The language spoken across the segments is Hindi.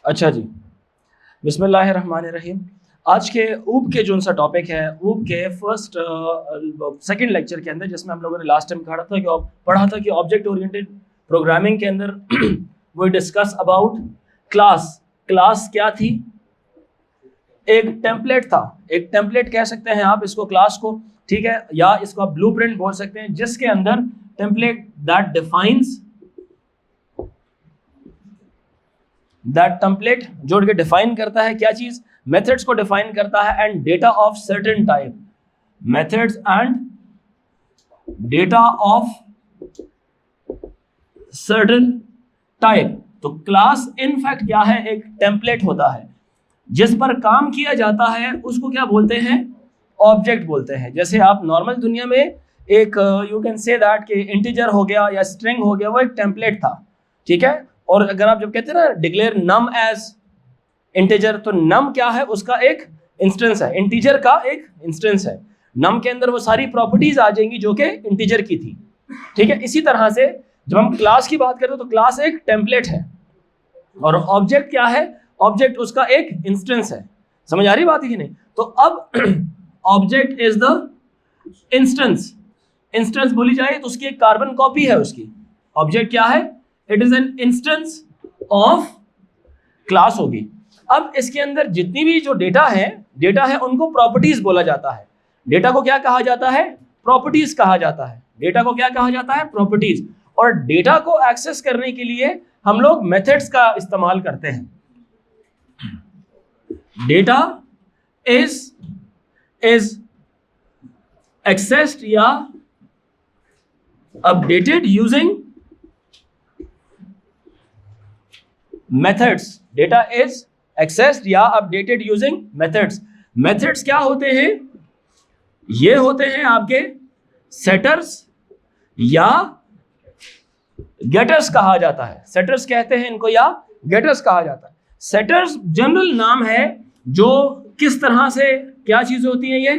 अच्छा जी, बिस्मिल्लाहिर्रहमानिर्रहीम। आज के ऊब के जो सा टॉपिक है, ऊब के सेकंड लेक्चर के अंदर, जिसमें हम लोगों ने लास्ट टाइम पढ़ा था कि ऑब्जेक्ट ओरिएंटेड प्रोग्रामिंग के अंदर वो डिस्कस अबाउट क्लास। क्लास क्या थी? एक टेम्पलेट था, एक टेम्पलेट कह सकते हैं आप इसको, क्लास को, ठीक है, या इसको आप ब्लूप्रिंट बोल सकते हैं, जिसके अंदर टेम्पलेट दैट टेम्पलेट जोड़ के डिफाइन करता है क्या चीज? मेथड्स को डिफाइन करता है and data of certain type. Methods and data of certain type. तो क्लास इनफैक्ट क्या है? एक टेम्पलेट होता है जिस पर काम किया जाता है, उसको क्या बोलते हैं? ऑब्जेक्ट बोलते हैं। जैसे आप नॉर्मल दुनिया में एक यू कैन से दैट कि इंटीजर हो गया या स्ट्रिंग हो गया, वो एक टेम्पलेट था, ठीक है। और अगर आप जब कहते हैं ना डिक्लेयर नम एज इंटीजर, तो नम क्या है? उसका एक इंस्टेंस है, इंटीजर का एक इंस्टेंस है। नम के अंदर वो सारी प्रॉपर्टीज आ जाएंगी जो कि इंटीजर की थी, ठीक है। इसी तरह से जब हम क्लास की बात करते हैं तो क्लास एक टेम्पलेट है, और ऑब्जेक्ट क्या है? ऑब्जेक्ट उसका एक इंस्टेंस है। समझ आ रही बात है कि नहीं? तो अब object is the instance. Instance बोली जाए तो उसकी एक कार्बन कॉपी है उसकी। ऑब्जेक्ट क्या है? It is an instance of class होगी। अब इसके अंदर जितनी भी जो डेटा है उनको प्रॉपर्टीज बोला जाता है। डेटा को क्या कहा जाता है? प्रॉपर्टीज कहा जाता है। डेटा को क्या कहा जाता है? प्रॉपर्टीज। और डेटा को एक्सेस करने के लिए हम लोग मेथड्स का इस्तेमाल करते हैं। डेटा इज एक्सेस्ड या updated using methods. Data is accessed या अपडेटेड यूजिंग मेथड्स। मेथड्स क्या होते हैं? ये होते हैं आपके सेटर्स या गेटर्स कहा जाता है। सेटर्स कहते हैं इनको या गेटर्स कहा जाता है। सेटर्स जनरल नाम है जो किस तरह से क्या चीजें होती हैं? ये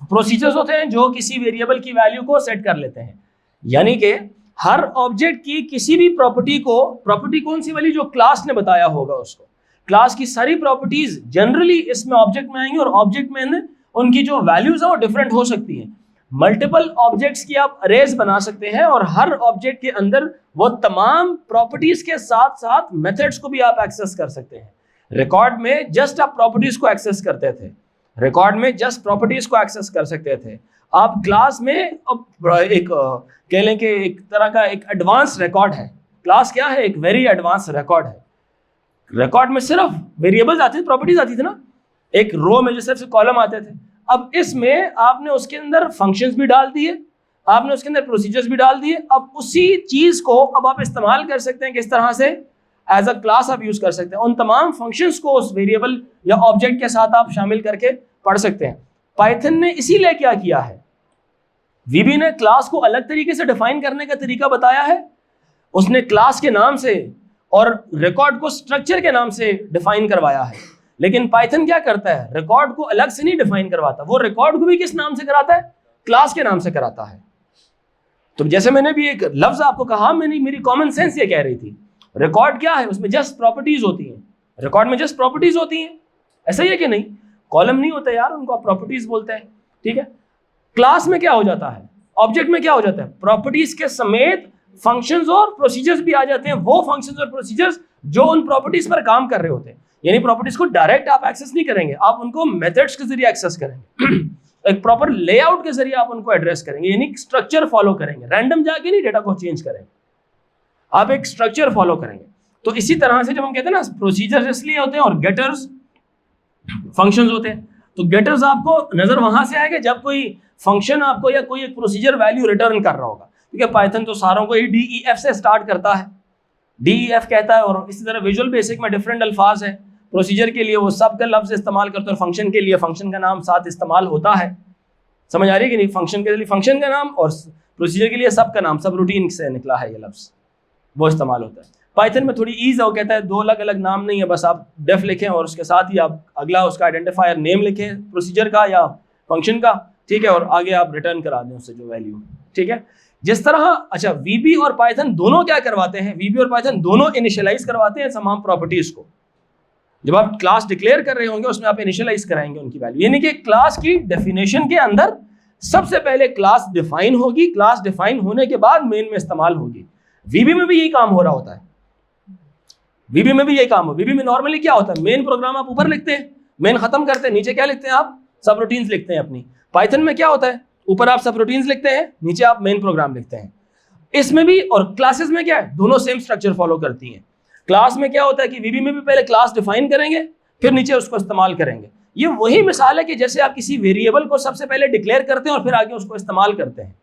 प्रोसीजर्स होते हैं जो किसी वेरिएबल की वैल्यू को सेट कर लेते हैं। यानी कि हर ऑब्जेक्ट की किसी भी प्रॉपर्टी को, प्रॉपर्टी कौन सी वाली? जो क्लास ने बताया होगा उसको। क्लास की सारी प्रॉपर्टीज जनरली इसमें ऑब्जेक्ट में आएंगी, और ऑब्जेक्ट में उनकी जो वैल्यूज है वो डिफरेंट हो सकती हैं। मल्टीपल ऑब्जेक्ट्स की आप अरेज बना सकते हैं, और हर ऑब्जेक्ट के अंदर वो तमाम प्रॉपर्टीज के साथ साथ मेथड्स को भी आप एक्सेस कर सकते हैं। रिकॉर्ड में जस्ट आप प्रॉपर्टीज को एक्सेस करते थे, रिकॉर्ड में जस्ट प्रॉपर्टीज को एक्सेस कर सकते थे। आप क्लास में एक कह लें कि एक तरह का एक एडवांस रिकॉर्ड है। क्लास क्या है? एक वेरी एडवांस रिकॉर्ड है। रिकॉर्ड में सिर्फ वेरिएबल्स आते थे, प्रॉपर्टीज आती थी ना, एक रो में जो सिर्फ कॉलम आते थे। अब इसमें आपने उसके अंदर फंक्शंस भी डाल दिए, आपने उसके अंदर प्रोसीजर्स भी डाल दिए। अब उसी चीज को अब आप इस्तेमाल कर सकते हैं किस तरह से? एज अ क्लास आप यूज कर सकते हैं। उन तमाम फंक्शंस को उस वेरिएबल या ऑब्जेक्ट के साथ आप शामिल करके पढ़ सकते हैं। पाइथन ने इसीलिए क्या किया है, वीबी ने क्लास को अलग तरीके से डिफाइन करने का तरीका बताया है। उसने क्लास के नाम से और रिकॉर्ड को स्ट्रक्चर के नाम से डिफाइन करवाया है। लेकिन पाइथन क्या करता है? रिकॉर्ड को अलग से नहीं डिफाइन करवाता, वो रिकॉर्ड को भी किस नाम से कराता है? क्लास के नाम से कराता है। तो जैसे मैंने भी एक लफ्ज आपको कहा, मेरी कॉमन सेंस ये कह रही थी, रिकॉर्ड क्या है? उसमें जस्ट प्रॉपर्टीज होती हैं। रिकॉर्ड में जस्ट प्रॉपर्टीज होती हैं, ऐसा ही है कि नहीं? कॉलम नहीं होता यार, उनको आप प्रॉपर्टीज बोलते हैं, ठीक है। क्लास में क्या हो जाता है? ऑब्जेक्ट में क्या हो जाता है? प्रॉपर्टीज के समेत फंक्शंस और प्रोसीजर्स भी आ जाते हैं। वो फंक्शंस और प्रोसीजर्स जो उन प्रॉपर्टीज पर काम कर रहे होते हैं। यानी प्रॉपर्टीज को डायरेक्ट आप एक्सेस नहीं करेंगे, आप उनको मेथड्स के जरिए एक्सेस करेंगे। एक प्रॉपर लेआउट के जरिए आप उनको एड्रेस करेंगे, यानी स्ट्रक्चर फॉलो करेंगे। रैंडम जाके नहीं डेटा को चेंज करेंगे, आप एक स्ट्रक्चर फॉलो करेंगे। तो इसी तरह से जब हम कहते हैं ना प्रोसीजर्स इसलिए होते हैं और गेटर्स फंक्शंस होते हैं। तो गेटर्स आपको नजर वहां से आएगा जब कोई फंक्शन आपको या कोई एक प्रोसीजर वैल्यू रिटर्न कर रहा होगा, क्योंकि पाइथन तो सारों को ही DEF से स्टार्ट करता है, DEF कहता है। और इसी तरह विजुअल बेसिक में डिफरेंट अल्फाज है। प्रोसीजर के लिए वो सब का लफ्ज इस्तेमाल करते हैं, फंक्शन के लिए फंक्शन का नाम साथ इस्तेमाल होता है। समझ आ रही है कि नहीं? फंक्शन के लिए फंक्शन का नाम और प्रोसीजर के लिए सब का नाम, सब रूटीन से निकला है ये लफ्ज, वो इस्तेमाल होता है। पाइथन में थोड़ी ईज है, वो कहता है दो अलग अलग नाम नहीं है, बस आप डेफ लिखें और उसके साथ ही आप अगला उसका आइडेंटिफायर नेम लिखें प्रोसीजर का या फंक्शन का, ठीक है, और आगे आप रिटर्न करा दें उससे जो वैल्यू, ठीक है। जिस तरह, अच्छा, वीबी और पाइथन दोनों क्या करवाते हैं, वीबी और पाइथन दोनों इनिशियलाइज करवाते हैं तमाम प्रॉपर्टीज को। जब आप क्लास डिक्लेयर कर रहे होंगे उसमें आप इनिशियलाइज कराएंगे उनकी वैल्यू, यानी कि क्लास की डेफिनेशन के अंदर सबसे पहले क्लास डिफाइन होगी, क्लास डिफाइन होने के बाद मेन में इस्तेमाल होगी। वीबी में भी यही काम हो रहा होता है, वीबी में भी यही काम हो। वीबी में नॉर्मली क्या होता है, मेन प्रोग्राम आप ऊपर लिखते हैं, मेन खत्म करते हैं, नीचे क्या लिखते हैं आप, सब रूटीन्स लिखते हैं अपनी। पाइथन में क्या होता है, ऊपर आप सब रूटीन्स लिखते हैं, नीचे आप मेन प्रोग्राम लिखते हैं। इसमें भी, और क्लासेस में क्या है, दोनों सेम स्ट्रक्चर फॉलो करती हैं। क्लास में क्या होता है कि वीबी में भी पहले क्लास डिफाइन करेंगे, फिर नीचे उसको इस्तेमाल करेंगे। ये वही मिसाल है कि जैसे आप किसी वेरिएबल को सबसे पहले डिक्लेयर करते हैं और फिर आगे उसको इस्तेमाल करते हैं।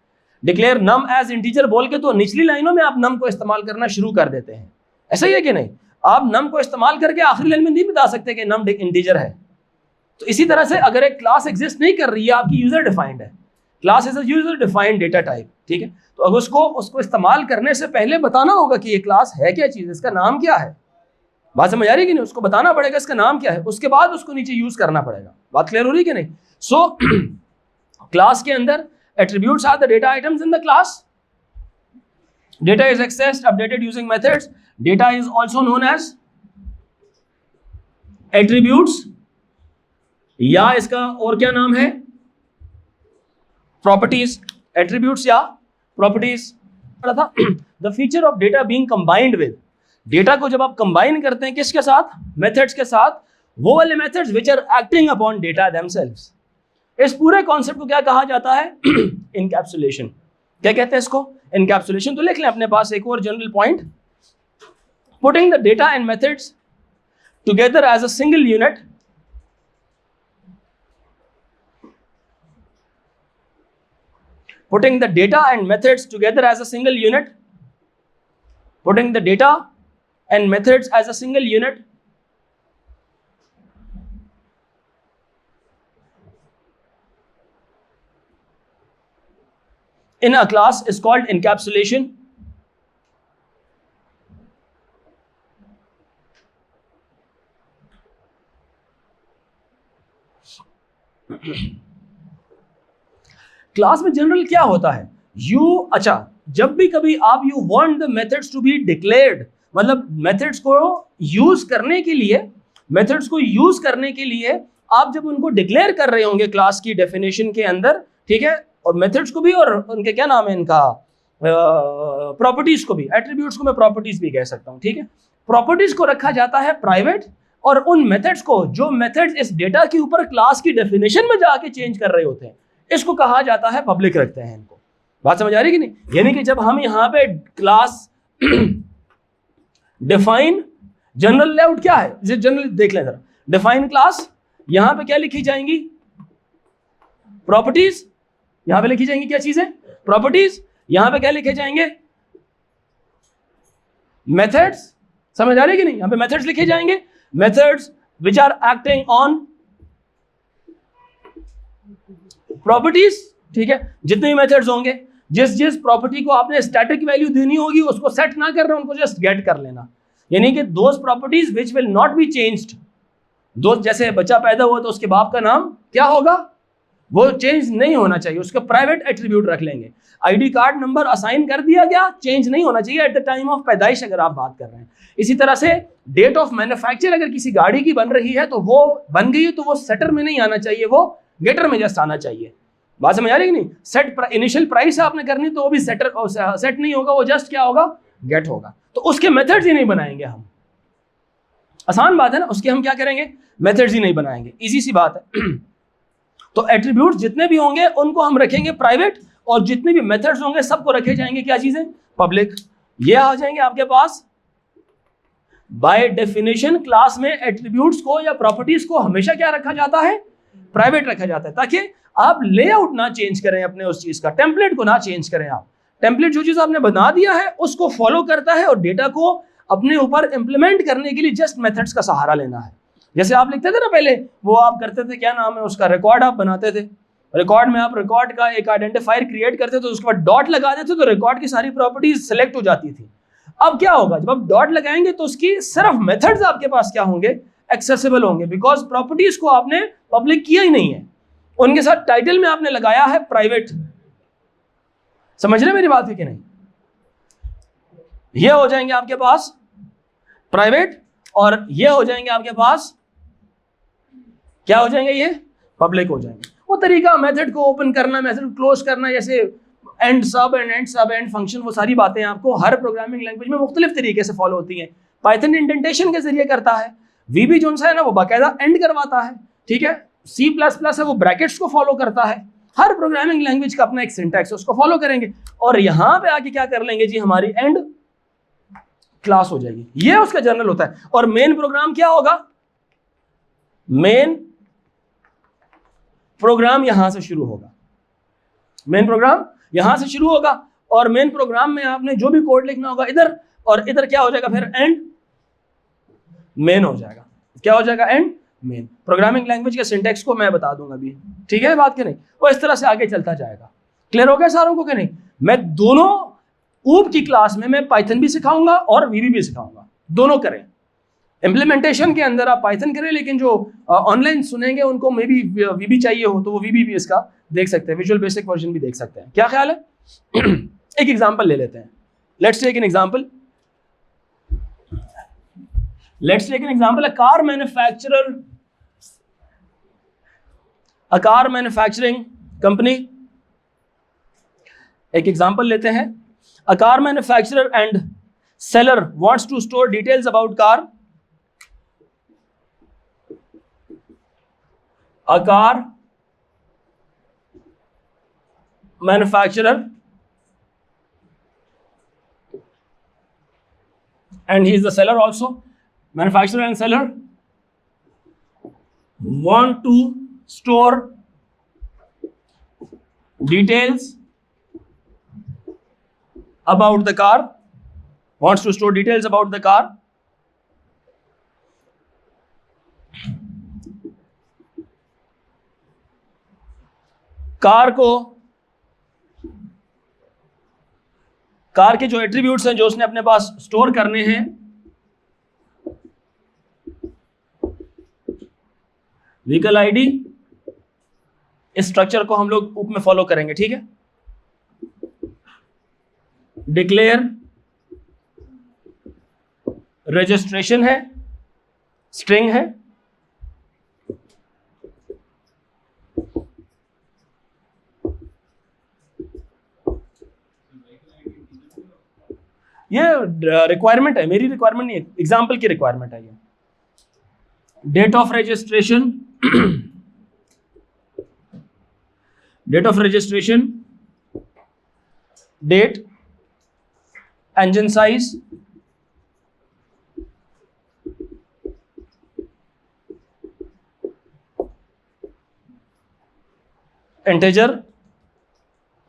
डिक्लेयर नम एज इंटीजर बोल के तो निचली लाइनों में आप नम को इस्तेमाल करना शुरू कर देते हैं, ऐसा ही है कि नहीं? आप नम को इस्तेमाल करके आखिरी लाइन में नहीं बता सकते कि नम इंटीजर है। तो इसी तरह से अगर एक क्लास एग्जिस्ट नहीं कर रही है, आपकी यूजर डिफाइंड है, class is a user defined data type, ठीक है? तो अब उसको इस्तेमाल करने से पहले बताना होगा कि ये क्लास है क्या चीज, इसका नाम क्या है। बात समझ आ रही है कि नहीं? उसको बताना पड़ेगा इसका नाम क्या है, उसके बाद उसको नीचे यूज करना पड़ेगा। बात क्लियर हो रही है कि नहीं? सो क्लास के अंदर attributes are the data items in the class. Data is accessed updated using methods. Data is also known as attributes, या इसका और क्या नाम है, प्रॉपर्टीज। एट्रीब्यूट्स या प्रॉपर्टीज था। The feature of data being combined with, data को जब आप कंबाइन करते हैं किसके साथ, मेथड्स के साथ, वो वाले methods which are acting upon data themselves. इस पूरे कॉन्सेप्ट को क्या कहा जाता है, इनकैप्सुलेशन। क्या कहते हैं इसको, इनकैप्सुलेशन। तो लिख लें अपने पास एक और general point, putting the data and methods together as a single unit, putting the data and methods together as a single unit, putting the data and methods as a single unit, in a class is called encapsulation. Class में जनरल क्या होता है, अच्छा, जब भी कभी आप you want the methods to be declared, मतलब मेथड्स को यूज करने के लिए, आप जब उनको डिक्लेयर कर रहे होंगे क्लास की डेफिनेशन के अंदर, ठीक है, और मेथड्स को भी, और उनके क्या नाम है इनका, प्रॉपर्टीज को भी, एट्रीब्यूट्स को मैं प्रॉपर्टीज भी कह सकता हूँ, ठीक है। प्रॉपर्टीज को रखा जाता है प्राइवेट, और उन मेथड्स को, जो मेथड्स इस डेटा के ऊपर क्लास की डेफिनेशन में जाके चेंज कर रहे होते हैं, इसको कहा जाता है पब्लिक रखते हैं इनको। बात समझ आ रही कि नहीं? यानी कि जब हम यहां पे क्लास डिफाइन, जनरल लेआउट क्या है, जनरल देख लें जरा, डिफाइन क्लास, यहां पे क्या लिखी जाएंगी, प्रॉपर्टीज। यहां पे लिखी जाएंगी क्या चीजें, प्रॉपर्टीज। यहां पे क्या लिखे जाएंगे, मेथड्स। समझ आ रही कि नहीं? यहां पे मेथड्स लिखे जाएंगे, methods which are acting on properties, ठीक है। जितने भी मेथड्स होंगे, जिस प्रॉपर्टी को आपने स्टैटिक वैल्यू देनी होगी उसको सेट ना कर रहे, उनको जस्ट गेट कर लेना। यानी कि those properties which will not be changed, दोस्त, जैसे बच्चा पैदा हुआ तो उसके बाप का नाम क्या होगा, वो चेंज नहीं होना चाहिए, उसका प्राइवेट एट्रीब्यूट रख लेंगे। आईडी कार्ड नंबर असाइन कर दिया गया, चेंज नहीं होना चाहिए एट द टाइम ऑफ पैदाइश, अगर आप बात कर रहे हैं। इसी तरह से डेट ऑफ मैन्युफैक्चर अगर किसी गाड़ी की बन रही है तो वो बन गई है तो वो सेटर में नहीं आना चाहिए, वो गेटर में जस्ट आना चाहिए। बात समझ आ रही है कि नहीं? सेट इनिशियल प्राइस आपने करनी तो वो भी सेट नहीं होगा, वो जस्ट क्या होगा, गेट होगा। तो उसके मेथड्स ही नहीं बनाएंगे हम, आसान बात है ना, उसके हम क्या करेंगे, मेथड्स ही नहीं बनाएंगे, इजी सी बात है। तो एट्रीब्यूट्स जितने भी होंगे उनको हम रखेंगे प्राइवेट, और जितने भी मेथड्स होंगे सबको रखे जाएंगे क्या चीजें, पब्लिक। ये आ जाएंगे आपके पास। बाय डेफिनेशन क्लास में एट्रीब्यूट्स को या प्रॉपर्टीज को हमेशा क्या रखा जाता है, प्राइवेट रखा जाता है, ताकि आप लेआउट ना चेंज करें अपने उस चीज का, टेम्पलेट को ना चेंज करें आप। टेम्पलेट जो चीज आपने बना दिया है उसको फॉलो करता है, और डेटा को अपने ऊपर इंप्लीमेंट करने के लिए जस्ट मेथड्स का सहारा लेना है। जैसे आप लिखते थे ना पहले, वो आप करते थे, क्या नाम है उसका, रिकॉर्ड आप बनाते थे। रिकॉर्ड में आप रिकॉर्ड का एक आइडेंटिफायर क्रिएट करते थे, उसके बाद डॉट लगा देते तो रिकॉर्ड की सारी प्रॉपर्टीज सेलेक्ट हो जाती थी। अब क्या होगा, जब आप डॉट लगाएंगे तो उसकी सिर्फ मेथड्स आपके पास क्या होंगे, एक्सेसिबल होंगे, बिकॉज प्रॉपर्टीज को आपने पब्लिक किया ही नहीं है, उनके साथ टाइटल में आपने लगाया है प्राइवेट। समझ रहे मेरी बात है कि नहीं? ये हो जाएंगे आपके पास प्राइवेट और ये हो जाएंगे आपके पास क्या हो जाएंगे, ये पब्लिक हो जाएंगे। वो तरीका, मेथड को ओपन करना, मेथड को क्लोज करना, जैसे एंड सब एंड फंक्शन, वो सारी बातें आपको हर प्रोग्रामिंग लैंग्वेज में मुख्तलिफ तरीके से फॉलो होती हैं। पाइथन इंडेंटेशन के जरिए करता है, वीबी जो है ना वो बाकायदा एंड करवाता है, ठीक है। सी प्लस प्लस है वो ब्रैकेट्स को फॉलो करता है। हर प्रोग्रामिंग लैंग्वेज का अपना एक सिंटैक्स है, उसको फॉलो करेंगे और यहां पे आके क्या कर लेंगे जी, हमारी एंड क्लास हो जाएगी। ये उसका जर्नल होता है। और मेन प्रोग्राम क्या होगा, मेन प्रोग्राम यहां से शुरू होगा, मेन प्रोग्राम यहां से शुरू होगा और मेन प्रोग्राम में आपने जो भी कोड लिखना होगा इधर, और इधर क्या हो जाएगा फिर, एंड मेन हो जाएगा। क्या हो जाएगा, एंड मेन। प्रोग्रामिंग लैंग्वेज के सिंटैक्स को मैं बता दूंगा अभी, ठीक है बात कि नहीं। वो इस तरह से आगे चलता जाएगा। क्लियर हो गया सारों को कि नहीं? मैं दोनों ऊप की क्लास में मैं पाइथन भी सिखाऊंगा और वीबी भी सिखाऊंगा, दोनों करें। इंप्लीमेंटेशन के अंदर आप पाइथन करें, लेकिन जो ऑनलाइन सुनेंगे उनको मे बी वीबी चाहिए हो तो वो वीबी भी इसका देख सकते हैं, विजुअल बेसिक वर्जन भी देख सकते हैं। क्या ख्याल है? एक एग्जांपल ले लेते हैं। Let's take an example. Let's take an example, a car manufacturing company. एक एग्जांपल लेते हैं। A car manufacturer and seller wants to store details about car. A car manufacturer and he is the seller also. Manufacturer and seller want to store details about the car. Wants to store details about the car. Car के जो एट्रीब्यूट्स हैं जो उसने अपने पास स्टोर करने हैं, व्हीकल आईडी, इस स्ट्रक्चर को हम लोग ऊपर में फॉलो करेंगे, ठीक है। डिक्लेयर रजिस्ट्रेशन है, स्ट्रिंग है, ये रिक्वायरमेंट है, मेरी रिक्वायरमेंट नहीं है, एग्जाम्पल की रिक्वायरमेंट है ये। Date of registration, date of registration, date, engine size, integer,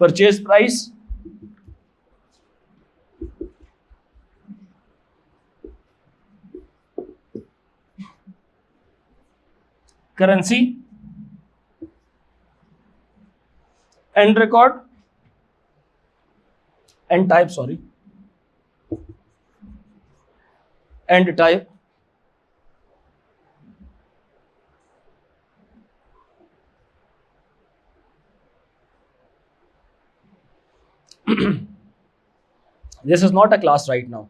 purchase price, currency, and record, and type, sorry, and type, this is not a class right now.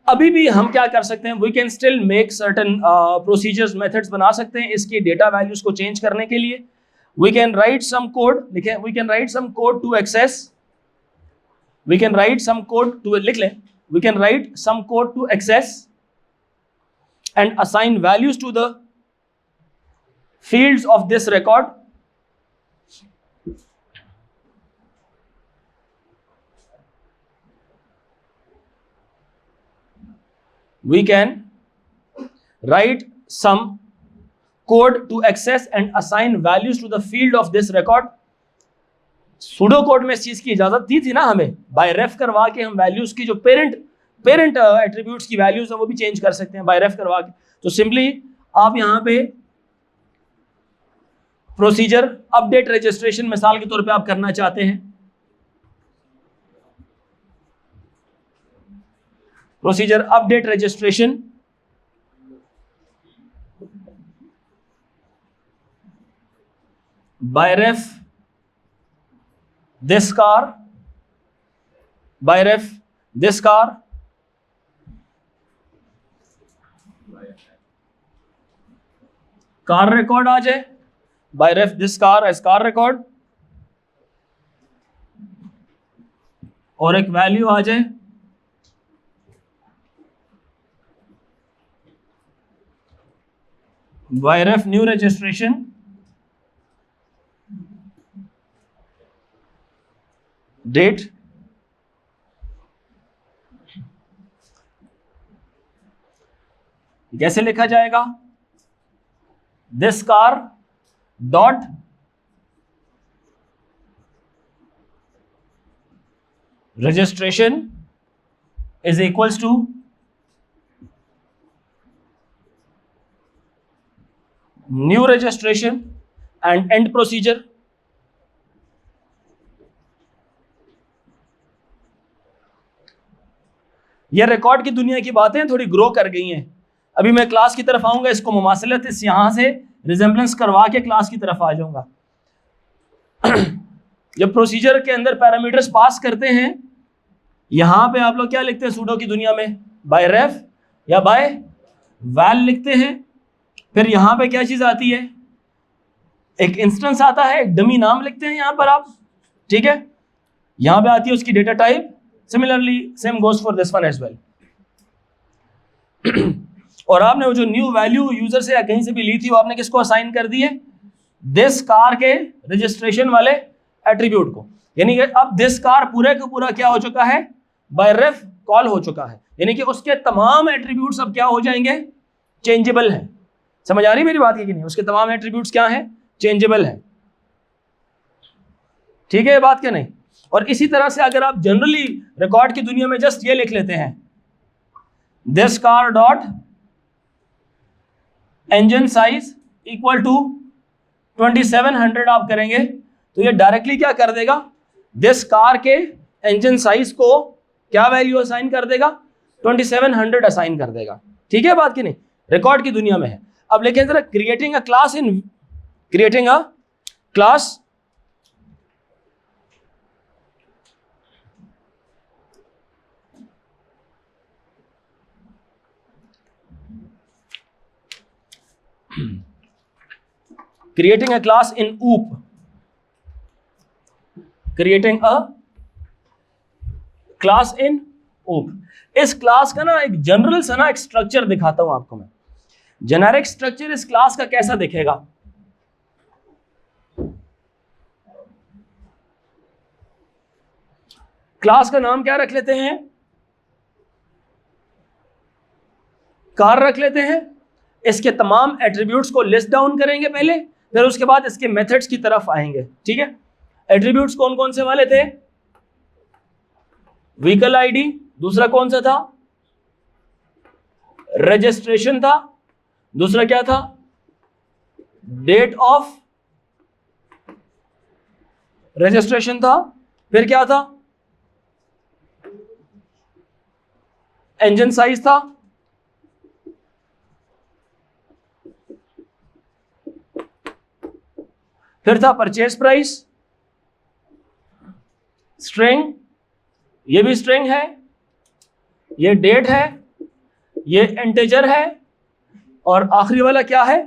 अभी भी हम क्या कर सकते हैं, we can still make certain procedures, methods बना सकते हैं इसकी डेटा वैल्यूज को चेंज करने के लिए। We can write some code, लिखें, we can write some code to access, we can write some code to, लिख लें, we can write some code to access and assign values to the fields of this record. We can write some code to access and assign values to the field of this record. Pseudo code में इस चीज की इजाजत दी थी ना हमें, बाय रेफ करवा के हम वैल्यूज की जो पेरेंट एट्रीब्यूट्स की वैल्यूज है वो भी चेंज कर सकते हैं बाय रेफ करवा के। तो सिंपली आप यहां पे प्रोसीजर अपडेट रजिस्ट्रेशन मिसाल के तौर पे आप करना चाहते हैं, procedure update registration, by ref this car by ref this car, car record आ जाए, by ref this car as car record, और एक वैल्यू आ जाए by ref new registration date, कैसे लिखा जाएगा, this car dot registration is equals to new registration end end procedure. ये रिकॉर्ड की दुनिया की बातें थोड़ी ग्रो कर गई हैं। अभी मैं क्लास की तरफ आऊंगा, इसको मुमासलत इस यहां से रिजेम्बलेंस करवा के क्लास की तरफ आ जाऊंगा। जब प्रोसीजर के अंदर पैरामीटर्स पास करते हैं, यहां पे आप लोग क्या लिखते हैं सूडो की दुनिया में, बाय रेफ या बाय वैल लिखते हैं। फिर यहां पे क्या चीज आती है, एक इंस्टेंस आता है, एक डमी नाम लिखते हैं यहां पर आप, ठीक है। यहां पे आती है उसकी data type, similarly same goes for this one as well. और आपने वो जो न्यू वैल्यू यूजर से या कहीं से भी ली थी, वो आपने किसको असाइन कर दी है, दिस कार के रजिस्ट्रेशन वाले एट्रीब्यूट को। यानी कि अब दिस कार पूरे का पूरा क्या हो चुका है, बाय रेफ कॉल हो चुका है, यानी कि उसके तमाम एट्रीब्यूट्स अब क्या हो जाएंगे, चेंजेबल हैं। समझ आ रही मेरी बात है कि नहीं, उसके तमाम एट्रीब्यूट्स क्या हैं, चेंजेबल हैं, ठीक है ये बात क्या नहीं। और इसी तरह से अगर आप जनरली रिकॉर्ड की दुनिया में जस्ट ये लिख लेते हैं, this car dot engine size equal to 2700 आप करेंगे, तो ये डायरेक्टली क्या कर देगा, दिस कार के इंजन साइज को क्या वैल्यू असाइन कर देगा, 2700 असाइन कर देगा, ठीक है बात की नहीं, रिकॉर्ड की दुनिया में है। अब लेकिन जरा creating a class creating a class in OOP, creating a class in OOP। इस क्लास का ना एक जनरल सा ना एक स्ट्रक्चर दिखाता हूं आपको मैं। जेनेरिक स्ट्रक्चर इस क्लास का कैसा दिखेगा, क्लास का नाम क्या रख लेते हैं, कार रख लेते हैं। इसके तमाम एट्रीब्यूट्स को लिस्ट डाउन करेंगे पहले, फिर उसके बाद इसके मेथड्स की तरफ आएंगे, ठीक है। एट्रीब्यूट्स कौन कौन से वाले थे, व्हीकल आईडी, दूसरा कौन सा था, रजिस्ट्रेशन था, दूसरा क्या था, डेट ऑफ रजिस्ट्रेशन था, फिर क्या था, इंजन साइज था, फिर था परचेज प्राइस, स्ट्रिंग, ये भी स्ट्रिंग है, ये डेट है, ये इंटीजर है, और आखिरी वाला क्या है,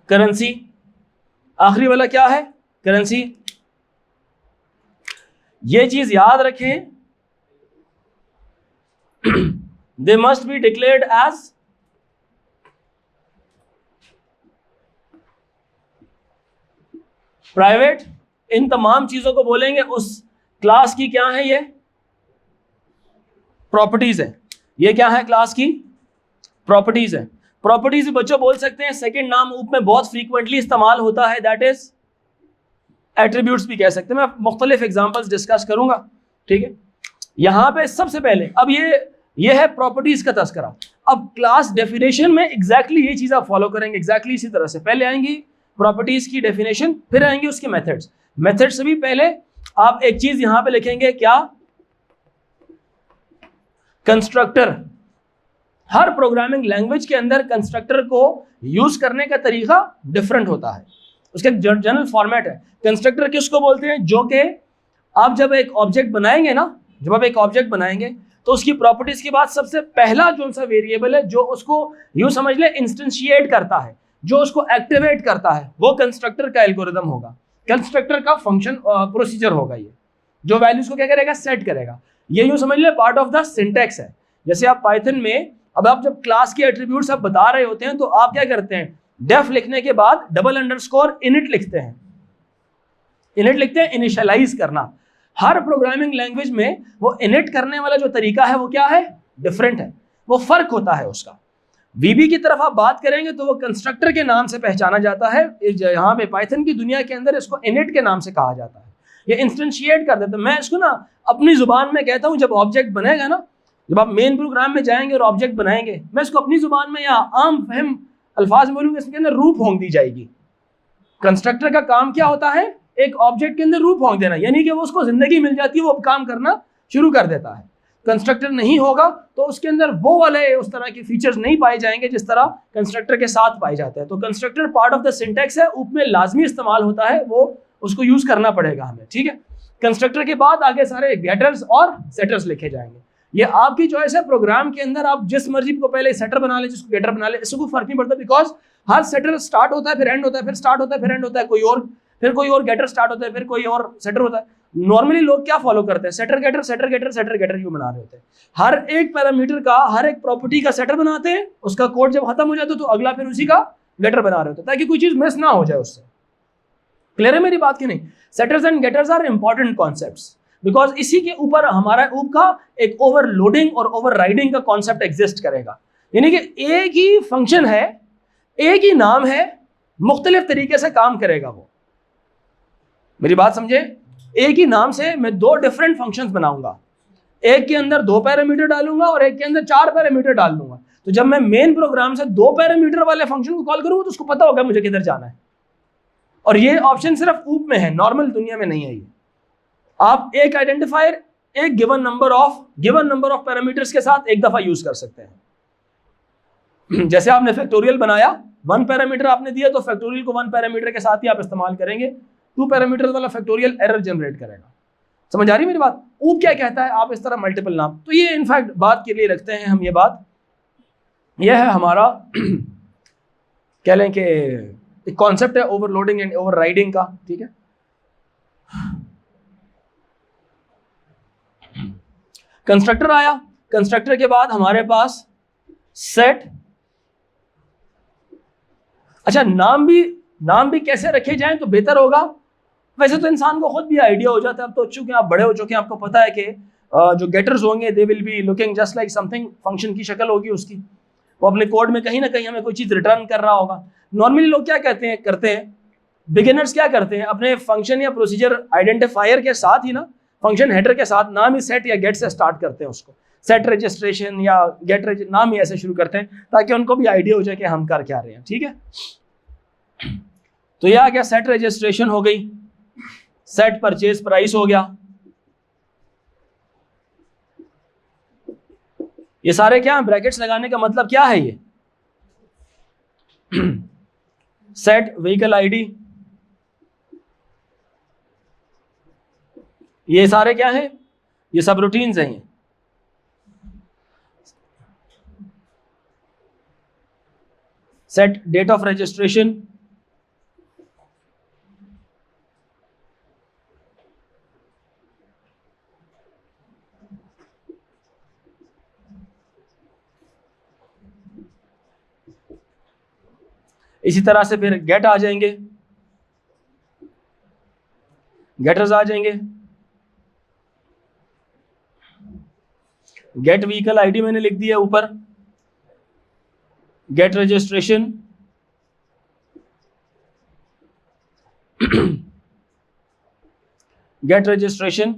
करेंसी। आखिरी वाला क्या है, करेंसी। ये चीज याद रखें, they must be declared as private. इन तमाम चीजों को बोलेंगे उस क्लास की क्या है, ये प्रॉपर्टीज है। ये क्या है, क्लास की प्रॉपर्टीज है। प्रॉपर्टीज बच्चों बोल सकते हैं, सेकंड नाम ऊप में बहुत फ्रीक्वेंटली इस्तेमाल होता है, दैट इज एट्रीब्यूट्स भी कह सकते हैं। मैं मुख्तलिफ एग्जांपल्स डिस्कस करूंगा, ठीक है। यहां पे सबसे पहले अब ये है प्रॉपर्टीज का तस्करा। अब क्लास डेफिनेशन में एग्जैक्टली ये चीज आप फॉलो करेंगे, एग्जैक्टली इसी तरह से। पहले आएंगी प्रॉपर्टीज की डेफिनेशन, फिर आएंगे उसके मेथड्स। मेथड से भी पहले आप एक चीज यहां पे लिखेंगे, क्या, कंस्ट्रक्टर। हर प्रोग्रामिंग लैंग्वेज के अंदर कंस्ट्रक्टर को यूज करने का तरीका डिफरेंट होता है, उसका जनरल फॉर्मेट है। कंस्ट्रक्टर किसको बोलते हैं, जो कि आप जब एक ऑब्जेक्ट बनाएंगे ना, जब आप एक ऑब्जेक्ट बनाएंगे तो उसकी प्रॉपर्टीज के बाद सबसे पहला जो सा वेरिएबल है जो उसको यूं समझ ले इंस्टेंशिएट करता है, जो उसको एक्टिवेट करता है, वो कंस्ट्रक्टर का एल्गोरिदम होगा, कंस्ट्रक्टर का फंक्शन प्रोसीजर होगा। ये जो वैल्यूज को क्या करेगा, सेट करेगा। ये यूं समझ ले पार्ट ऑफ द सिंटैक्स है। जैसे आप पाइथन में अब आप जब क्लास के एट्रीब्यूट्स आप बता रहे होते हैं तो आप क्या करते हैं, डेफ लिखने के बाद डबल अंडरस्कोर इनिट लिखते हैं। इनिट लिखते हैं इनिशियलाइज करना। हर प्रोग्रामिंग लैंग्वेज में वो इनिट करने वाला जो तरीका है वो क्या है, डिफरेंट है, वो फर्क होता है उसका। वीबी की तरफ आप बात करेंगे तो वो कंस्ट्रक्टर के नाम से पहचाना जाता है। यहाँ पे पाइथन की दुनिया के अंदर इसको इनिट के नाम से कहा जाता है। ये इंस्टेंशिएट कर देता है। मैं इसको ना अपनी जुबान में कहता हूँ, जब ऑब्जेक्ट बनेगा ना, जब आप मेन प्रोग्राम में जाएंगे और ऑब्जेक्ट बनाएंगे, मैं इसको अपनी जुबान में या आम फहम अल्फाज में बोलूंगा, इसके अंदर रूप होंग दी जाएगी। कंस्ट्रक्टर का काम क्या होता है, एक ऑब्जेक्ट के अंदर रूप होंग देना, यानी कि वो उसको जिंदगी मिल जाती है, वो काम करना शुरू कर देता है। कंस्ट्रक्टर नहीं होगा तो उसके अंदर वो वाले उस तरह के फीचर्स नहीं पाए जाएंगे जिस तरह कंस्ट्रक्टर के साथ पाए जाते हैं। तो constructor part of the syntax है, ऊपर में लाजमी इस्तेमाल होता है, वो उसको यूज करना पड़ेगा हमें, ठीक है। कंस्ट्रक्टर के बाद आगे सारे गेटर्स और सेटर्स लिखे जाएंगे। ये आपकी चॉइस है। प्रोग्राम के अंदर आप जिस मर्जी को पहले सेटर बना ले, जिसको गेटर बना ले, इससे कोई फर्क नहीं पड़ता, बिकॉज हर सेटर स्टार्ट होता है फिर एंड होता है, फिर स्टार्ट होता है फिर एंड होता है, फिर कोई और गेटर स्टार्ट होता है, फिर कोई और सेटर होता है। नॉर्मली लोग क्या फॉलो करते हैं, setter getter setter getter setter getter यूं बना रहे होते हैं। हर एक पैरामीटर का, हर एक प्रॉपर्टी का सेटर बनाते हैं, उसका कोड जब खत्म हो जाता है तो अगला फिर उसी का गेटर बना रहे होते हैं, ताकि कोई चीज मिस ना हो जाए उससे। क्लियर है मेरी बात की नहीं? Setters and getters are important concepts, because इसी के ऊपर हमारा ऊप का एक ओवरलोडिंग और ओवरराइडिंग का कॉन्सेप्ट एग्जिस्ट करेगा। यानी कि एक ही फंक्शन है, एक ही नाम है, मुख्तलिफ तरीके से काम करेगा वो। मेरी बात समझे? एक ही नाम से मैं दो डिफरेंट फंक्शंस बनाऊंगा, एक के अंदर 2 पैरामीटर डालूंगा और एक के अंदर 4 पैरामीटर डाल दूंगा। तो जब मैं मेन प्रोग्राम से 2 पैरामीटर वाले फंक्शन को कॉल करूंगा तो उसको पता होगा मुझे किधर जाना है। और ये ऑप्शन सिर्फ ऊप में है, नॉर्मल दुनिया में नहीं है ये। आप एक आइडेंटिफायर एक गिवन नंबर ऑफ पैरामीटर्स के साथ एक दफा यूज कर सकते हैं। जैसे आपने फैक्टोरियल बनाया, 1 पैरामीटर आपने दिया तो फैक्टोरियल को 1 पैरामीटर के साथ ही आप इस्तेमाल करेंगे। 2 पैरामीटर वाला फैक्टोरियल एरर जनरेट करेगा। समझ आ रही मेरी बात? ऊप क्या कहता है, आप इस तरह मल्टीपल नाम, तो ये इनफैक्ट बात के लिए रखते हैं हम। ये बात यह है हमारा कह लें कि कॉन्सेप्ट है ओवरलोडिंग एंड ओवरराइडिंग का, ठीक है। कंस्ट्रक्टर आया, कंस्ट्रक्टर के बाद हमारे पास सेट। अच्छा, नाम भी कैसे रखे जाएं तो बेहतर होगा। वैसे तो इंसान को खुद भी आइडिया हो जाता है, अब तो चूंकि आप बड़े हो चुके हैं, आपको पता है कि जो गेटर्स होंगे they will be looking just like something, function की शक्ल होगी उसकी, वो अपने कोड में कहीं ना कहीं हमें कोई चीज रिटर्न कर रहा होगा। नॉर्मली लोग क्या करते हैं, बिगिनर्स क्या करते हैं, अपने फंक्शन या प्रोसीजर आइडेंटिफायर के साथ ही ना, फंक्शन हेडर के साथ नाम ही सेट या गेट से स्टार्ट करते हैं उसको। सेट रजिस्ट्रेशन या गेट नाम ही ऐसे शुरू करते हैं ताकि उनको भी आइडिया हो जाए कि हम कर क्या रहे हैं, ठीक है। तो यह आ गया, सेट रजिस्ट्रेशन हो गई, सेट परचेज प्राइस हो गया। ये सारे क्या ब्रैकेट्स लगाने का मतलब क्या है, ये सेट व्हीकल आईडी, ये सारे क्या है, ये सब रूटीन्स हैं। सेट डेट ऑफ रजिस्ट्रेशन, इसी तरह से फिर गेट आ जाएंगे, गेटर्स आ जाएंगे। गेट व्हीकल आईडी मैंने लिख दिया ऊपर, get registration, get registration,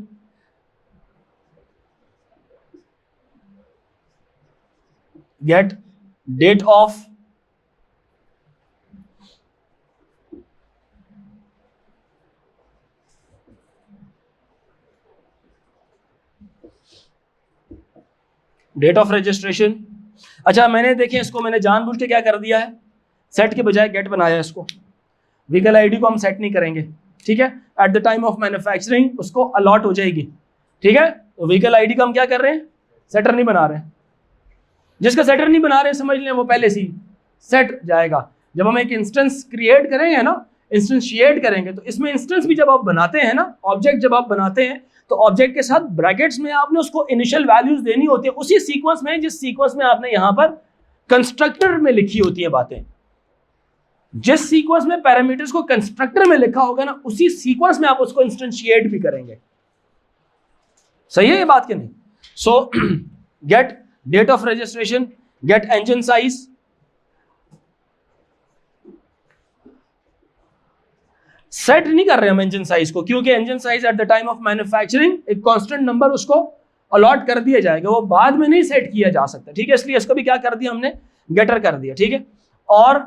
get date of date of registration. अच्छा, मैंने देखिए इसको मैंने जानबूझ के क्या कर दिया है, सेट के बजाय गेट बनाया है इसको। व्हीकल आईडी को हम सेट नहीं करेंगे, ठीक है, eight the time of manufacturing उसको अलॉट हो जाएगी, ठीक है। तो व्हीकल आईडी का हम क्या कर रहे हैं, सेटर नहीं बना रहे हैं। जिसका सेटर नहीं बना रहे समझ लें वो पहले से सेट जाएगा। जब हम एक इंस्टेंस क्रिएट करेंगे ना, इंस्टेंशिएट करेंगे, तो इसमें इंस्टेंस भी जब आप बनाते हैं ना, ऑब्जेक्ट जब आप बनाते हैं तो ऑब्जेक्ट के साथ ब्रैकेट्स में आपने उसको इनिशियल वैल्यूज देनी होती है उसी सीक्वेंस में जिस सीक्वेंस में आपने यहां पर कंस्ट्रक्टर में लिखी होती है बातें। जिस सीक्वेंस में पैरामीटर्स को कंस्ट्रक्टर में लिखा होगा ना, उसी सीक्वेंस में आप उसको इंस्टेंशिएट भी करेंगे। सही है ये बात कि नहीं? So get date of registration, get engine size, set नहीं कर रहे हम इंजन साइज को, क्योंकि engine size at the time of manufacturing एक कांस्टेंट नंबर उसको अलॉट कर दिया जाएगा, वो बाद में नहीं सेट किया जा सकता, ठीक है। इसलिए इसको भी क्या कर दिया हमने, गेटर कर दिया, ठीक है। और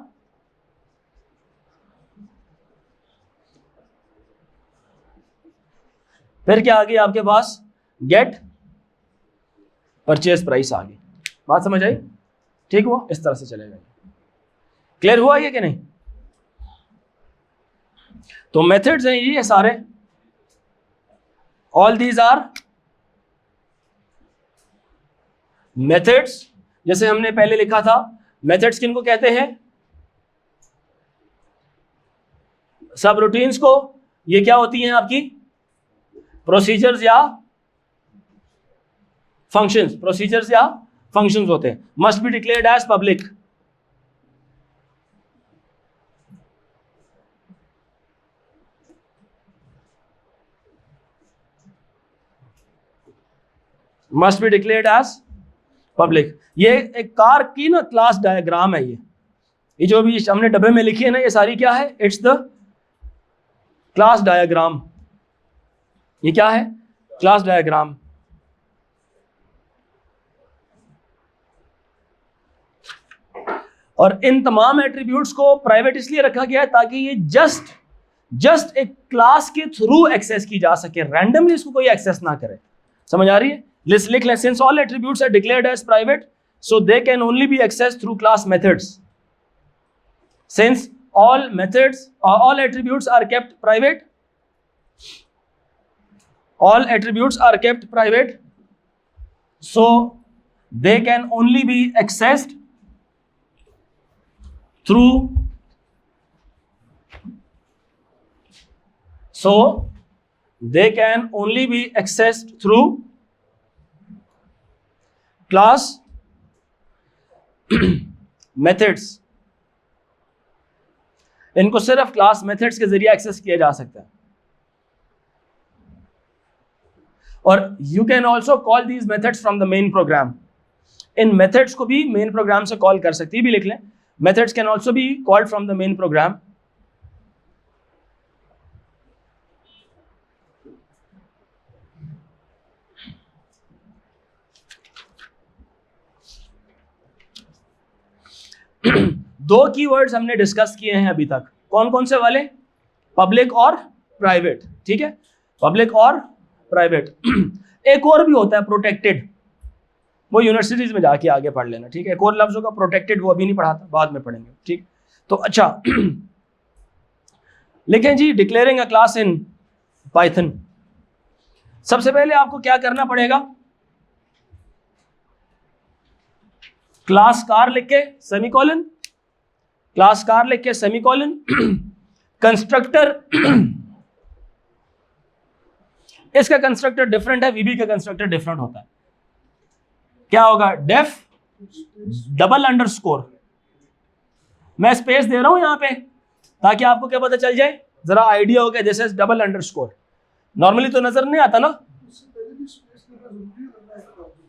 फिर क्या आ गई आपके पास, गेट परचेज प्राइस आ गई। बात समझ आई? ठीक हुआ, इस तरह से चलेगा। क्लियर हुआ ये कि नहीं? तो मेथड्स हैं ये सारे, ऑल दीज आर मेथड्स। जैसे हमने पहले लिखा था, मेथड्स किनको कहते हैं, सब रूटीन्स को। ये क्या होती हैं आपकी, प्रोसीजर्स या फंक्शंस, प्रोसीजर्स या फंक्शंस होते हैं। Must be declared as public, must be declared as public. ये एक कार की ना क्लास डायग्राम है। ये जो भी हमने डब्बे में लिखी है ना, ये सारी क्या है, इट्स द क्लास डायग्राम। ये क्या है, क्लास डायग्राम। और इन तमाम एट्रीब्यूट्स को प्राइवेट इसलिए रखा गया है ताकि ये जस्ट एक क्लास के थ्रू एक्सेस की जा सके, रैंडमली इसको कोई एक्सेस ना करे। समझ आ रही है? लिख लें, since all attributes are declared as private so they can only be accessed through class methods. Since all methods or all attributes are kept private, all attributes are kept private, so they can only be accessed through class methods. इनको सिर्फ क्लास मेथड्स के जरिए एक्सेस किया जा सकता है। और you can also call these methods from the main program. इन मेथड्स को भी मेन प्रोग्राम से कॉल कर सकती है, भी लिख लें, methods can also be called from the main program. दो कीवर्ड्स हमने डिस्कस किए हैं अभी तक, कौन कौन से वाले, पब्लिक और प्राइवेट, ठीक है, पब्लिक और प्राइवेट। एक और भी होता है प्रोटेक्टेड, वो यूनिवर्सिटीज में जाके आगे पढ़ लेना, ठीक है। एक और लफ्ज होगा प्रोटेक्टेड, वो अभी नहीं पढ़ाता, बाद में पढ़ेंगे, ठीक। तो अच्छा लिखें जी, declaring a class in Python. सबसे पहले आपको क्या करना पड़ेगा, क्लास कार लिख के सेमीकोलन, क्लास कार लिख के सेमीकोलन, कंस्ट्रक्टर, इसका कंस्ट्रक्टर डिफरेंट है, वीबी का कंस्ट्रक्टर डिफरेंट होता है। क्या होगा, डेफ डबल अंडरस्कोर। मैं स्पेस दे रहा हूं यहां पे ताकि आपको क्या पता चल जाए, जरा आइडिया हो गया, this is double underscore. Normally तो नजर नहीं आता ना,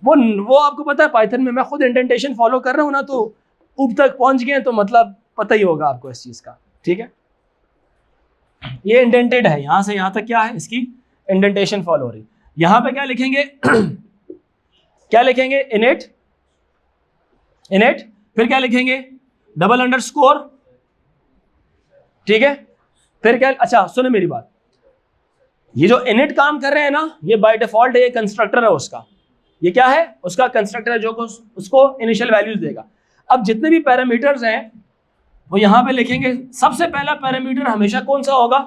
वो आपको पता है पाइथन में मैं खुद इंडेंटेशन फॉलो कर रहा हूं ना, तो ऊपर तक पहुंच गए तो मतलब पता ही होगा आपको इस चीज का, ठीक है। ये इंडेंटेड है, यहां से यहां तक क्या है, इसकी इंडेंटेशन फॉलो हो रही। यहां पे क्या लिखेंगे क्या लिखेंगे, इनेट, फिर क्या लिखेंगे, डबल अंडरस्कोर, ठीक है। फिर क्या, अच्छा सुने मेरी बात, ये जो इनिट काम कर रहे हैं ना, ये बाय डिफॉल्ट ये कंस्ट्रक्टर है उसका, ये क्या है, उसका कंस्ट्रक्टर है जो उसको इनिशियल वैल्यूज देगा। अब जितने भी पैरामीटर्स हैं वो यहां पे लिखेंगे। सबसे पहला पैरामीटर हमेशा कौन सा होगा,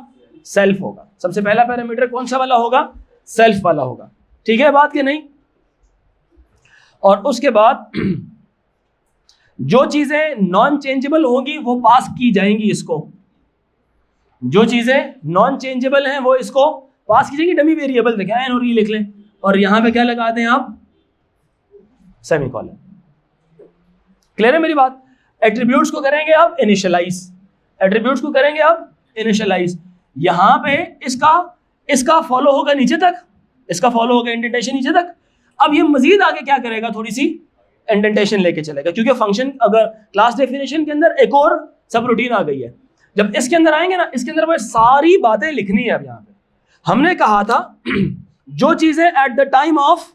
सेल्फ होगा। सबसे पहला पैरामीटर कौन सा वाला होगा? सेल्फ वाला होगा। ठीक है बात कि नहीं? और उसके बाद जो चीजें नॉन चेंजेबल होंगी वो पास की जाएंगी इसको। जो चीजें नॉन चेंजेबल हैं वो इसको पास की जाएंगी। डमी वेरिएबल देखें, एन और ई लिख लें और यहां पे क्या लगा दें आप? सेमीकोलन। क्लियर है मेरी बात? एट्रीब्यूट्स को करेंगे अब इनिशियलाइज, एट्रीब्यूट्स को करेंगे अब इनिशियलाइज। यहां पे इसका फॉलो होगा नीचे तक, इसका फॉलो होगा इंडेंटेशन नीचे तक। अब ये मजीद आगे क्या करेगा? थोड़ी सी इंडेंटेशन लेके चलेगा, क्योंकि फंक्शन अगर क्लास डेफिनेशन के अंदर एक और सब रूटीन आ गई है। जब इसके अंदर आएंगे ना, इसके अंदर सारी बातें लिखनी है। अब यहाँ पे हमने कहा था जो चीजें eight the time of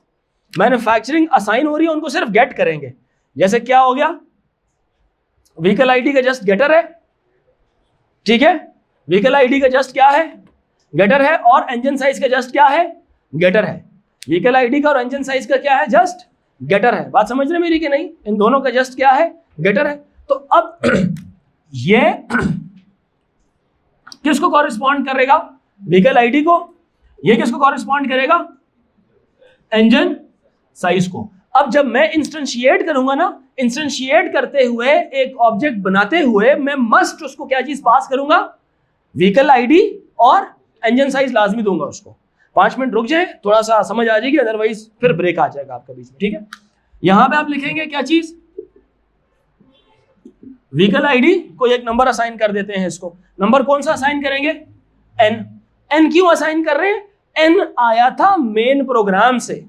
manufacturing assign हो रही है उनको सिर्फ गेट करेंगे। जैसे क्या हो गया? व्हीकल आईडी का जस्ट गेटर है, ठीक है? व्हीकल आईडी का जस्ट क्या है? गेटर है। और इंजन साइज का जस्ट क्या है? गेटर है। व्हीकल आईडी का और इंजन साइज का क्या है? जस्ट गेटर है। बात समझ रहे मेरी कि नहीं? इन दोनों का जस्ट क्या है? गेटर है। तो अब ये किसको कॉरेस्पॉन्ड करेगा? व्हीकल आईडी को। ये किसको कॉरेस्पॉन्ड करेगा? इंजन साइज को। अब जब मैं इंस्टेंशिएट करूंगा ना, इंस्टेंशिएट करते हुए एक ऑब्जेक्ट बनाते हुए मैं मस्ट उसको क्या चीज पास करूंगा? व्हीकल आईडी और इंजन साइज लाजमी दूंगा उसको। 5 मिनट रुक जाए, थोड़ा सा समझ आ जाएगी, अदरवाइज फिर ब्रेक आ जाएगा आपका बीच में। ठीक है, यहां पे आप लिखेंगे क्या चीज? व्हीकल आईडी को एक नंबर असाइन कर देते हैं। इसको नंबर कौन सा असाइन करेंगे? एन। एन क्यों असाइन कर रहे हैं? एन आया था मेन प्रोग्राम से।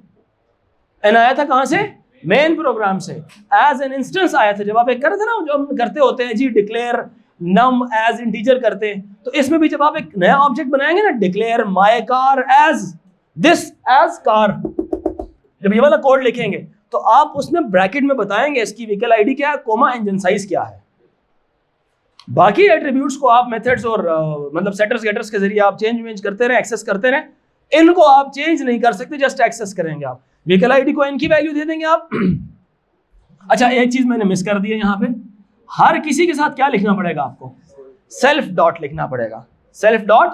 एन आया था कहां से? मेन प्रोग्राम से। एज एन इंस्टेंस आया था। जब आप एक करते ना, जो हम करते होते हैं जी, डिक्लेयर नम एज इंटीजर करते हैं, तो इसमें भी जब आप एक नया ऑब्जेक्ट बनाएंगे ना, declare my car as this as car, जब ये वाला कोड लिखेंगे तो आप उसमें ब्रैकेट में बताएंगे इसकी व्हीकल आईडी क्या है, कोमा इंजन साइज क्या है। बाकी एट्रीब्यूट्स को आप मेथड्स और मतलब सेटर्स गेटर्स के जरिए आप चेंज करते रहे, एक्सेस करते रहे। इनको आप चेंज नहीं कर सकते, जस्ट एक्सेस करेंगे आप। व्हीकल आईडी को इनकी वैल्यू दे देंगे आप। अच्छा, एक चीज मैंने मिस कर दी है यहाँ पे, हर किसी के साथ क्या लिखना पड़ेगा आपको? सेल्फ डॉट लिखना पड़ेगा। Self dot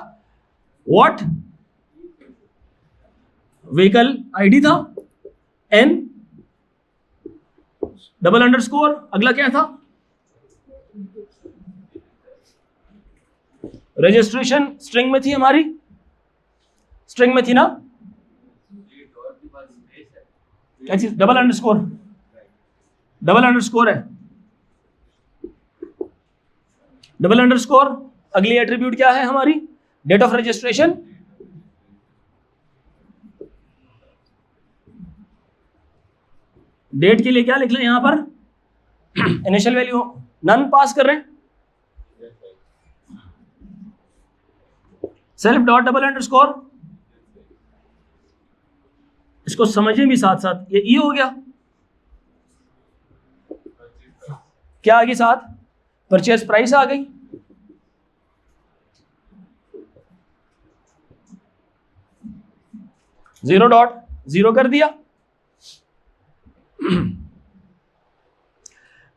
what? Vehicle ID था, एन डबल अंडरस्कोर, अगला क्या था? रजिस्ट्रेशन स्ट्रिंग में थी, हमारी स्ट्रिंग में थी ना, क्या चीज? डबल अंडरस्कोर, डबल अंडरस्कोर है, डबल अंडरस्कोर। अगली एट्रीब्यूट क्या है हमारी? Date of registration. डेट के लिए क्या लिख लें यहां पर? इनिशियल वैल्यू नन पास कर रहे हैं। सेल्फ डॉट डबल अंडरस्कोर, इसको समझें भी साथ साथ। ये ई हो गया, क्या आ गई साथ? परचेज प्राइस आ गई। जीरो डॉट जीरो कर दिया।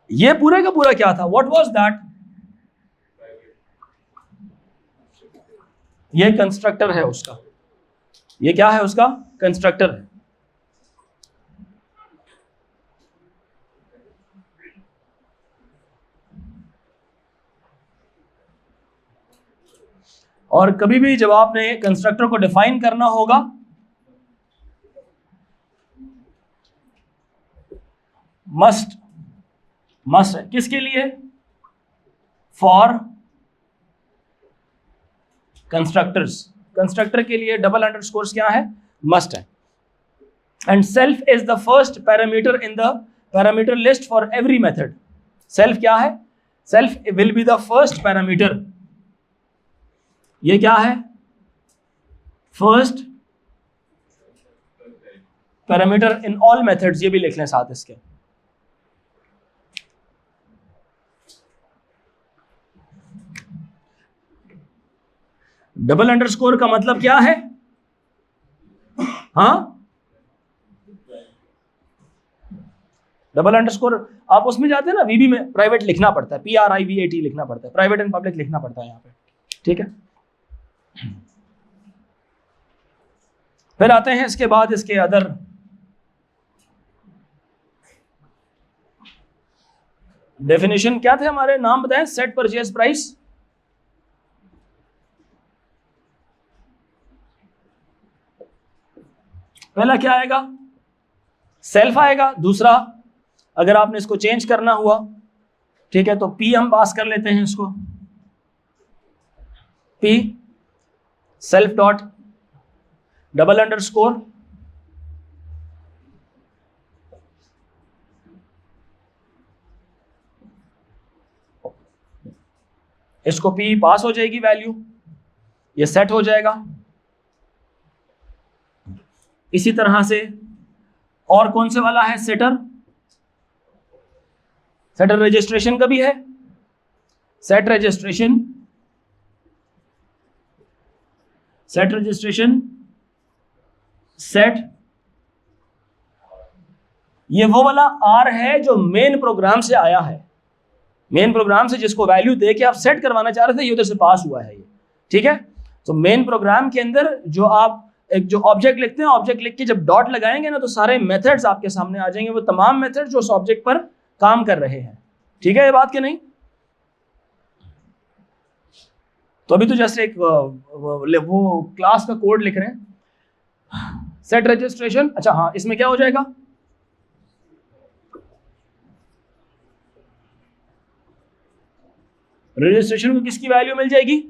ये पूरे का पूरा क्या था? What was that? ये कंस्ट्रक्टर है उसका। ये क्या है उसका? कंस्ट्रक्टर है। और कभी भी जब आपने कंस्ट्रक्टर को डिफाइन करना होगा, मस्ट है। किसके लिए? For constructors. कंस्ट्रक्टर के लिए डबल अंडरस्कोर्स क्या है? मस्ट है। And self is the first parameter in the parameter list for every method. Self क्या है? Self will be the first parameter. ये क्या है? First parameter in all methods. ये भी लिख लें साथ इसके। डबल अंडरस्कोर का मतलब क्या है? हाँ, डबल अंडरस्कोर आप उसमें जाते हैं ना, वीबी में प्राइवेट लिखना पड़ता है, PRIVAT लिखना पड़ता है, प्राइवेट एंड पब्लिक लिखना पड़ता है यहाँ पे। ठीक है, फिर आते हैं इसके बाद इसके अदर डेफिनेशन क्या थे हमारे, नाम बताएं। सेट परचेज प्राइस, पहला क्या आएगा, सेल्फ आएगा। दूसरा, अगर आपने इसको चेंज करना हुआ, ठीक है, तो पी हम पास कर लेते हैं इसको, P self dot double underscore इसको पी पास हो जाएगी वैल्यू, ये सेट हो जाएगा। इसी तरह से और कौन से वाला है, सेटर, सेटर रजिस्ट्रेशन का भी है। Set registration, set registration set, ये वो वाला आर है जो मेन प्रोग्राम से आया है, मेन प्रोग्राम से जिसको वैल्यू दे के आप सेट करवाना चाह रहे थे, ये उधर से पास हुआ है ये, ठीक है। तो मेन प्रोग्राम के अंदर जो आप एक जो ऑब्जेक्ट लिखते हैं, ऑब्जेक्ट लिख के जब डॉट लगाएंगे ना, तो सारे मेथड्स आपके सामने आ जाएंगे, वो तमाम मेथड्स जो उस ऑब्जेक्ट पर काम कर रहे हैं, ठीक है, ये बात कि नहीं। तो अभी तो जस्ट एक वो क्लास का कोड लिख रहे हैं, सेट रजिस्ट्रेशन। अच्छा हाँ, इसमें क्या हो जाएगा, रजिस्ट्रेशन को किसकी वैल्यू मिल जाएगी,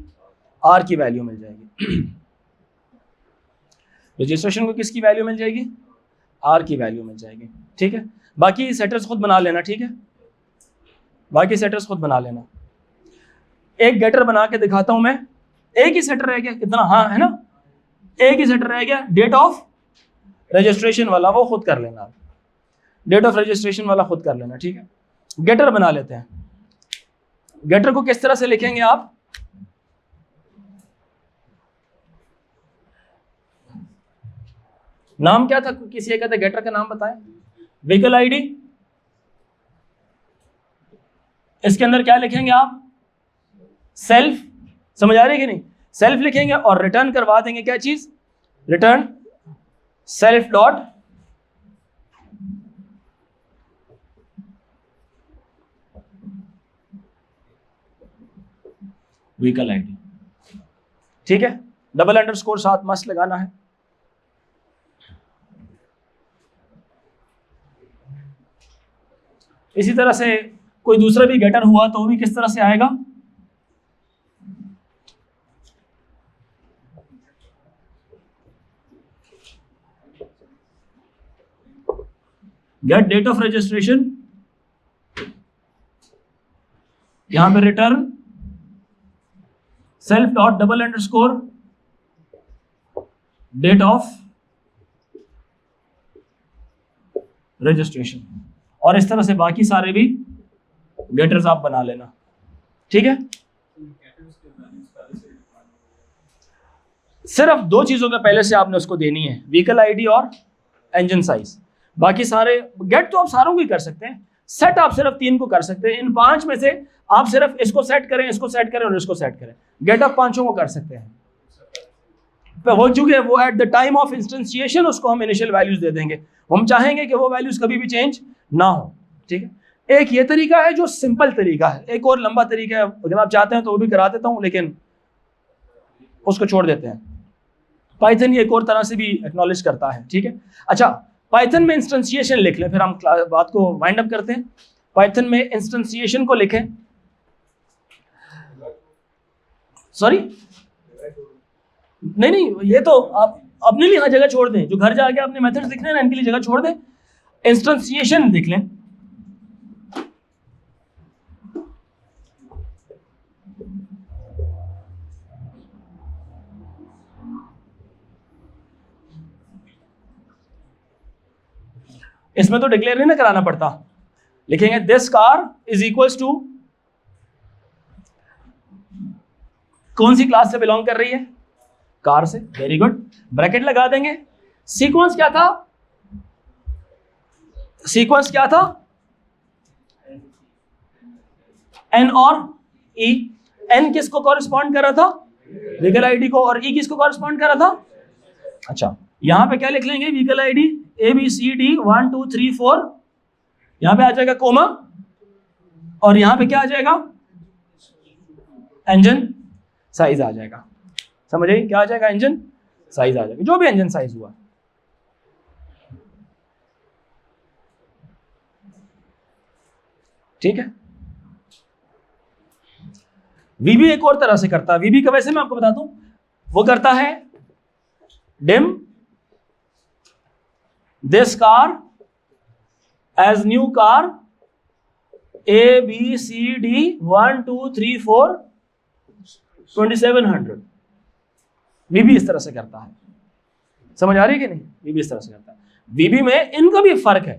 आर की वैल्यू मिल जाएगी। रजिस्ट्रेशन को किसकी वैल्यू मिल जाएगी, आर की वैल्यू मिल जाएगी, ठीक है। बाकी सेटर्स खुद बना लेना, ठीक है, बाकी सेटर्स खुद बना लेना। एक गेटर बना के दिखाता हूं मैं, एक ही सेटर रह गया, कितना, हाँ है ना, एक ही सेटर रह गया, डेट ऑफ रजिस्ट्रेशन वाला, वो खुद कर लेना, डेट ऑफ रजिस्ट्रेशन वाला खुद कर लेना, ठीक है। गेटर बना लेते हैं। गेटर को किस तरह से लिखेंगे आप, नाम क्या था, किसी एक गेटर का नाम बताएं, व्हीकल आईडी। इसके अंदर क्या लिखेंगे आप, सेल्फ, समझ आ रही है कि नहीं, सेल्फ लिखेंगे और रिटर्न करवा देंगे क्या चीज, return self dot vehicle ID, ठीक है। डबल अंडरस्कोर साथ मस्त लगाना है। इसी तरह से कोई दूसरा भी गेटर हुआ तो वो भी किस तरह से आएगा, गेट डेट ऑफ रजिस्ट्रेशन, यहां पे return self dot double underscore date of registration, और इस तरह से बाकी सारे भी गेटर्स आप बना लेना, ठीक है। सिर्फ दो चीजों का पहले से आपने उसको देनी है, व्हीकल आईडी और इंजन साइज। बाकी सारे गेट तो आप सारों को ही कर सकते हैं, सेट आप सिर्फ 3 को कर सकते हैं। इन 5 में से आप सिर्फ इसको सेट करें, इसको सेट करें और इसको सेट करें, गेट आप 5 को कर सकते हैं। हो चुके वो एट द टाइम ऑफ इंस्टेंशिएशन उसको हम इनिशियल वैल्यूज दे देंगे, हम चाहेंगे कि वो वैल्यूज कभी भी चेंज ना हो, ठीक है। एक ये तरीका है जो सिंपल तरीका है, एक और लंबा तरीका है, अगर आप चाहते हैं तो वो भी करा देता हूं, लेकिन उसको छोड़ देते हैं। पाइथन ये एक और तरह से भी एक्नॉलेज करता है, ठीक है। अच्छा, पाइथन में इंस्टेंशिएशन लिख लें, फिर हम बात को वाइंड अप करते हैं। पाइथन में इंस्टेंशिएशन को लिखें, सॉरी नहीं, ये तो आप अपने लिए जगह छोड़ दें, जो घर जाके अपने मेथड्स लिखने हैं ना, इनके लिए जगह छोड़ दें, इंस्टेंशिएशन लिख लें। इसमें तो डिक्लेयर नहीं ना कराना पड़ता, लिखेंगे this car is equals to, कौन सी क्लास से बिलोंग कर रही है, कार से, वेरी गुड, ब्रैकेट लगा देंगे। सीक्वेंस क्या था, सीक्वेंस क्या था, एन और ई, एन किसको कॉरेस्पॉन्ड कर रहा था, व्हीकल आईडी को, और ई किसको कॉरेस्पॉन्ड करा था? अच्छा, यहां पे क्या लिख लेंगे? व्हीकल आईडी ABCD 1 2 3 4, यहां पे आ जाएगा कोमा, और यहां पे क्या आ जाएगा? इंजन साइज आ जाएगा। समझ आई? क्या आ जाएगा? इंजन साइज आ जाएगा, जो भी इंजन साइज हुआ। ठीक है। वीबी एक और तरह से करता है। वीबी का वैसे मैं आपको बताता हूं, वो करता है dim this car as new car ABCD 1 2 3 4 2700। VB इस तरह से करता है। समझ आ रही है कि नहीं? वीबी इस तरह से करता है। वीबी में इनका भी फर्क है,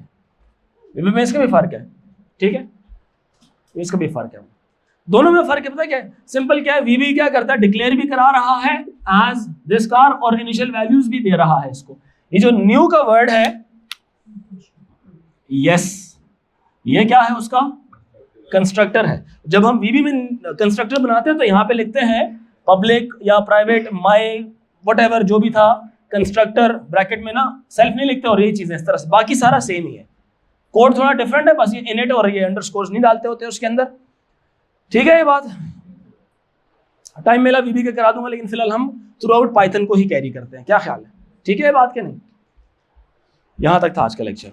वीबी में इसका भी फर्क है। ठीक है, इसका भी फर्क है, दोनों में फर्क है। पता है क्या है? सिंपल क्या है, वीबी क्या करता है? डिक्लेयर भी करा रहा है एज दिस कार, और इनिशियल वैल्यूज भी दे रहा है इसको। ये जो न्यू का वर्ड है, यस, ये क्या है? उसका कंस्ट्रक्टर है। जब हम वीबी में कंस्ट्रक्टर बनाते हैं तो यहां पे लिखते हैं पब्लिक या प्राइवेट, माई, व्हाटएवर जो भी था, कंस्ट्रक्टर ब्रैकेट में ना सेल्फ नहीं लिखते, और ये चीजें इस तरह से। बाकी सारा सेम ही है, कोड थोड़ा डिफरेंट है, बस ये इनिट और ये अंडरस्कोर्स नहीं डालते होते उसके अंदर। ठीक है, ये बात। टाइम मिला वीबी के करा दूंगा, लेकिन फिलहाल हम थ्रू आउट पाइथन को ही कैरी करते हैं। क्या ख्याल है? ठीक है ये बात के नहीं? यहां तक था आज का लेक्चर।